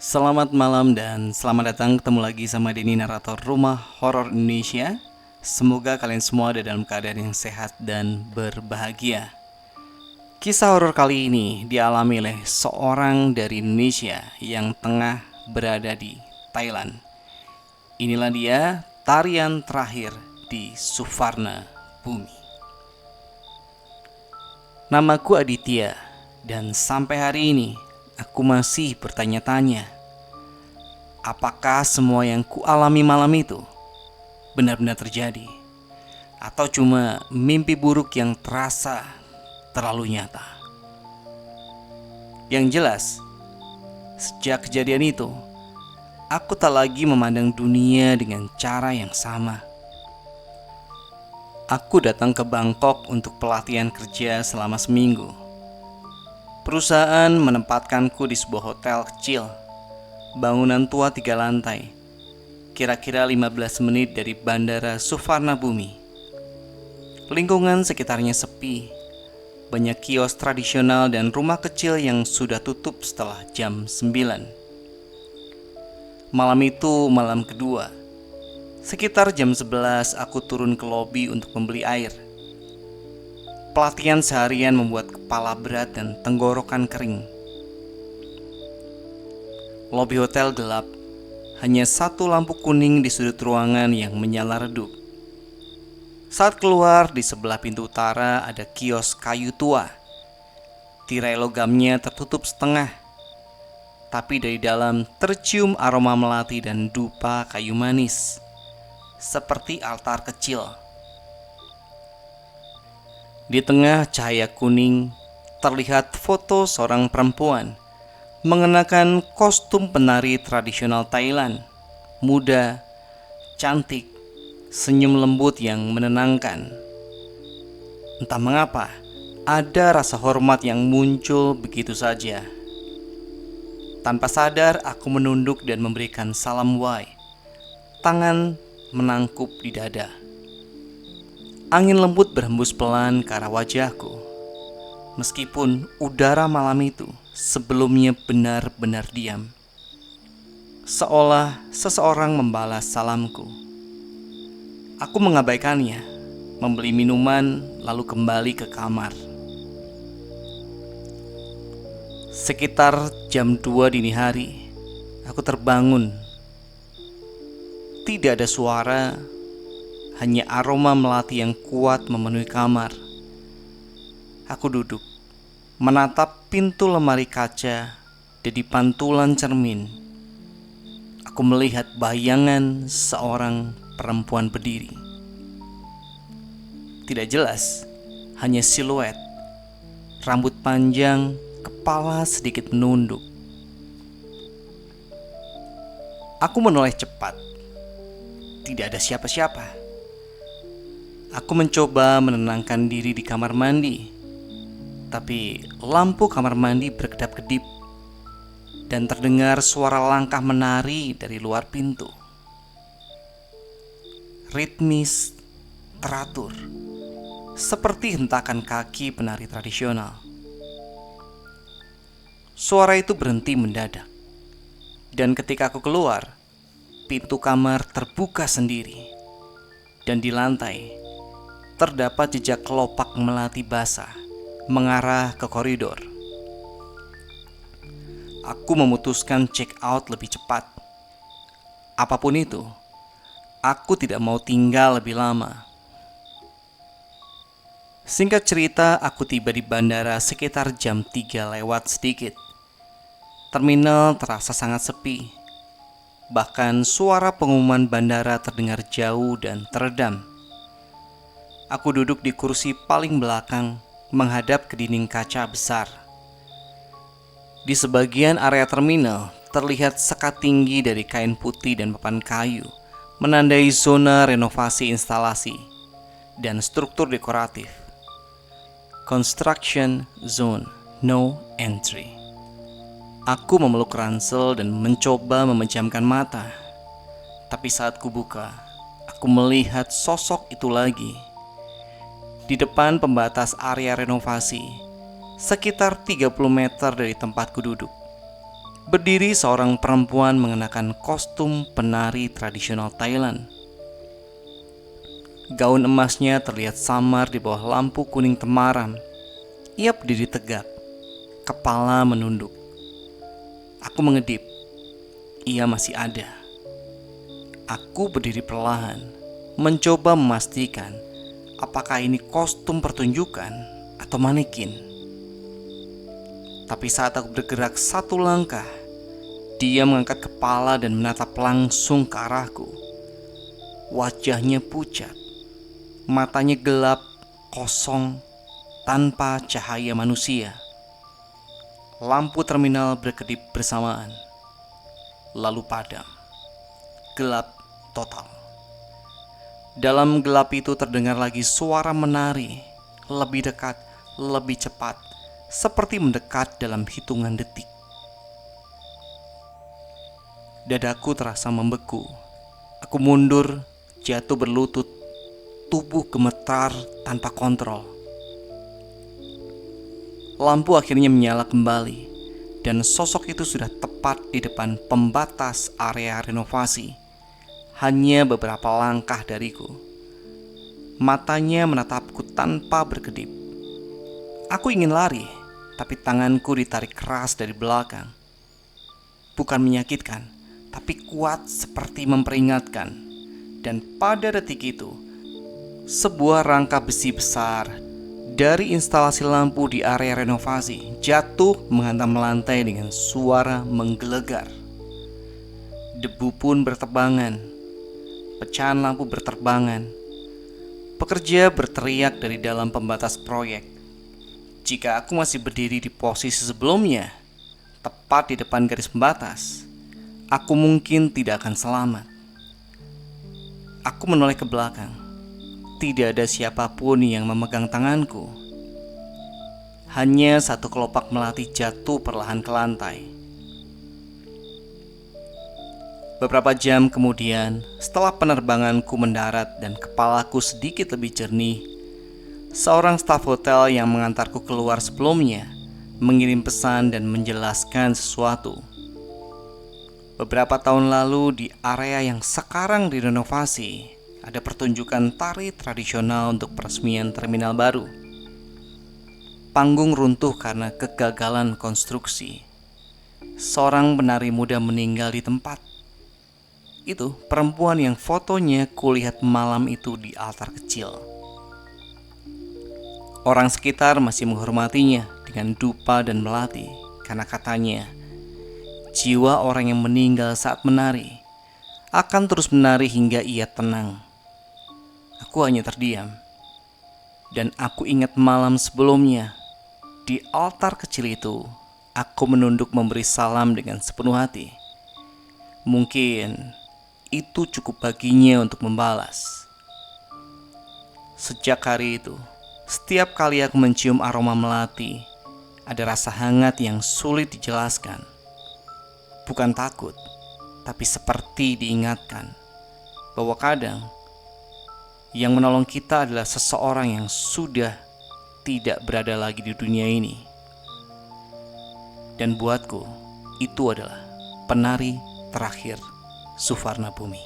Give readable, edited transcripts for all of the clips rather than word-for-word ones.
Selamat malam dan selamat datang ketemu lagi sama Denny, narator Rumah Horor Indonesia. Semoga kalian semua ada dalam keadaan yang sehat dan berbahagia. Kisah horor kali ini dialami oleh seorang dari Indonesia yang tengah berada di Thailand. Inilah dia tarian terakhir di Suvarna Bumi. Namaku Aditya dan sampai hari ini aku masih bertanya-tanya, apakah semua yang kualami malam itu benar-benar terjadi, atau cuma mimpi buruk yang terasa terlalu nyata. Yang jelas, sejak kejadian itu, aku tak lagi memandang dunia dengan cara yang sama. Aku datang ke Bangkok untuk pelatihan kerja selama seminggu. Perusahaan menempatkanku di sebuah hotel kecil, bangunan tua 3 lantai, kira-kira 15 menit dari Bandara Suvarna Bumi. Lingkungan sekitarnya sepi, banyak kios tradisional dan rumah kecil yang sudah tutup setelah jam 9. Malam itu malam kedua. Sekitar jam 11 aku turun ke lobi untuk membeli air. Pelatihan seharian membuat kepala berat dan tenggorokan kering. Lobi hotel gelap, hanya satu lampu kuning di sudut ruangan yang menyala redup. Saat keluar, di sebelah pintu utara ada kios kayu tua. Tirai logamnya tertutup setengah, tapi dari dalam tercium aroma melati dan dupa kayu manis, seperti altar kecil. Di tengah cahaya kuning, terlihat foto seorang perempuan mengenakan kostum penari tradisional Thailand. Muda, cantik, senyum lembut yang menenangkan. Entah mengapa, ada rasa hormat yang muncul begitu saja. Tanpa sadar, aku menunduk dan memberikan salam wai. Tangan menangkup di dada. Angin lembut berhembus pelan ke arah wajahku. Meskipun udara malam itu sebelumnya benar-benar diam, seolah seseorang membalas salamku. Aku mengabaikannya, membeli minuman lalu kembali ke kamar. Sekitar jam 2 dini hari, aku terbangun. Tidak ada suara, hanya aroma melati yang kuat memenuhi kamar. Aku duduk, menatap pintu lemari kaca, dan di pantulan cermin, aku melihat bayangan seorang perempuan berdiri. Tidak jelas, hanya siluet, rambut panjang, kepala sedikit menunduk. Aku menoleh cepat. Tidak ada siapa-siapa. Aku mencoba menenangkan diri di kamar mandi, tapi lampu kamar mandi berkedap-kedip dan terdengar suara langkah menari dari luar pintu. Ritmis, teratur, seperti hentakan kaki penari tradisional. Suara itu berhenti mendadak, dan ketika aku keluar, pintu kamar terbuka sendiri, dan di lantai terdapat jejak kelopak melati basah mengarah ke koridor. Aku memutuskan check out lebih cepat. Apapun itu, aku tidak mau tinggal lebih lama. Singkat cerita, aku tiba di bandara sekitar jam 3 lewat sedikit. Terminal terasa sangat sepi. Bahkan suara pengumuman bandara terdengar jauh dan teredam. Aku duduk di kursi paling belakang, menghadap ke dinding kaca besar. Di sebagian area terminal terlihat sekat tinggi dari kain putih dan papan kayu, menandai zona renovasi instalasi dan struktur dekoratif. Construction Zone, No Entry. Aku memeluk ransel dan mencoba memejamkan mata. Tapi saat kubuka, aku melihat sosok itu lagi. Di depan pembatas area renovasi, sekitar 30 meter dari tempatku duduk. Berdiri seorang perempuan mengenakan kostum penari tradisional Thailand. Gaun emasnya terlihat samar di bawah lampu kuning temaram. Ia berdiri tegak, kepala menunduk. Aku mengedip. Ia masih ada. Aku berdiri perlahan, mencoba memastikan apakah ini kostum pertunjukan atau manekin. Tapi saat aku bergerak satu langkah, dia mengangkat kepala dan menatap langsung ke arahku. Wajahnya pucat, matanya gelap, kosong, tanpa cahaya manusia. Lampu terminal berkedip bersamaan, lalu padam. Gelap total. Dalam gelap itu terdengar lagi suara menari, lebih dekat, lebih cepat, seperti mendekat dalam hitungan detik. Dadaku terasa membeku. Aku mundur, jatuh berlutut, tubuh gemetar tanpa kontrol. Lampu akhirnya menyala kembali, dan sosok itu sudah tepat di depan pembatas area renovasi, hanya beberapa langkah dariku. Matanya menatapku tanpa berkedip. Aku ingin lari, tapi tanganku ditarik keras dari belakang. Bukan menyakitkan, tapi kuat seperti memperingatkan. Dan pada detik itu, sebuah rangka besi besar dari instalasi lampu di area renovasi jatuh menghantam lantai dengan suara menggelegar. Debu pun berterbangan, pecahan lampu berterbangan. Pekerja berteriak dari dalam pembatas proyek. Jika aku masih berdiri di posisi sebelumnya, tepat di depan garis pembatas, aku mungkin tidak akan selamat. Aku menoleh ke belakang. Tidak ada siapapun yang memegang tanganku. Hanya satu kelopak melati jatuh perlahan ke lantai. Beberapa jam kemudian, setelah penerbanganku mendarat dan kepalaku sedikit lebih jernih, seorang staf hotel yang mengantarku keluar sebelumnya mengirim pesan dan menjelaskan sesuatu. Beberapa tahun lalu di area yang sekarang direnovasi, ada pertunjukan tari tradisional untuk peresmian terminal baru. Panggung runtuh karena kegagalan konstruksi. Seorang penari muda meninggal di tempat. Itu perempuan yang fotonya kulihat malam itu di altar kecil. Orang sekitar masih menghormatinya dengan dupa dan melati karena katanya, jiwa orang yang meninggal saat menari akan terus menari hingga ia tenang. Aku hanya terdiam. Dan aku ingat malam sebelumnya, di altar kecil itu, aku menunduk memberi salam dengan sepenuh hati. Mungkin itu cukup baginya untuk membalas. Sejak hari itu, setiap kali aku mencium aroma melati, ada rasa hangat yang sulit dijelaskan. Bukan takut, tapi seperti diingatkan bahwa kadang yang menolong kita adalah seseorang yang sudah tidak berada lagi di dunia ini. Dan buatku, itu adalah penari terakhir Suvarna Bumi.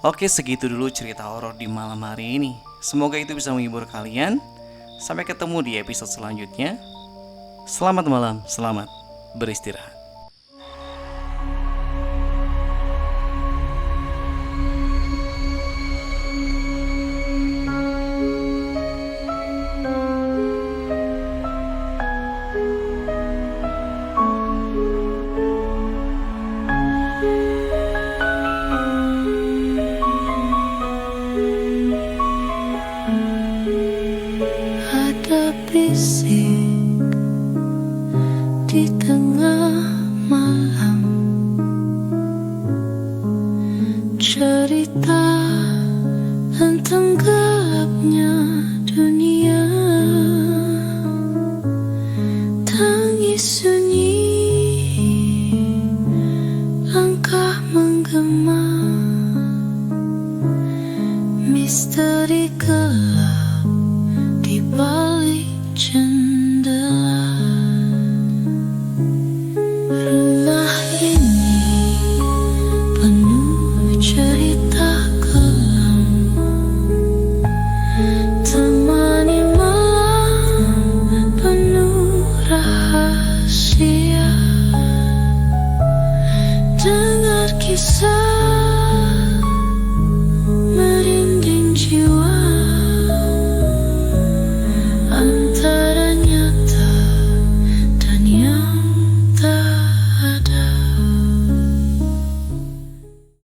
Oke, segitu dulu cerita horor di malam hari ini. Semoga itu bisa menghibur kalian. Sampai ketemu di episode selanjutnya. Selamat malam, selamat beristirahat. Bisik di tengah malam, cerita tentang gelapnya dunia, tangis sunyi, langkah menggema, misteri gelap di balik jendela.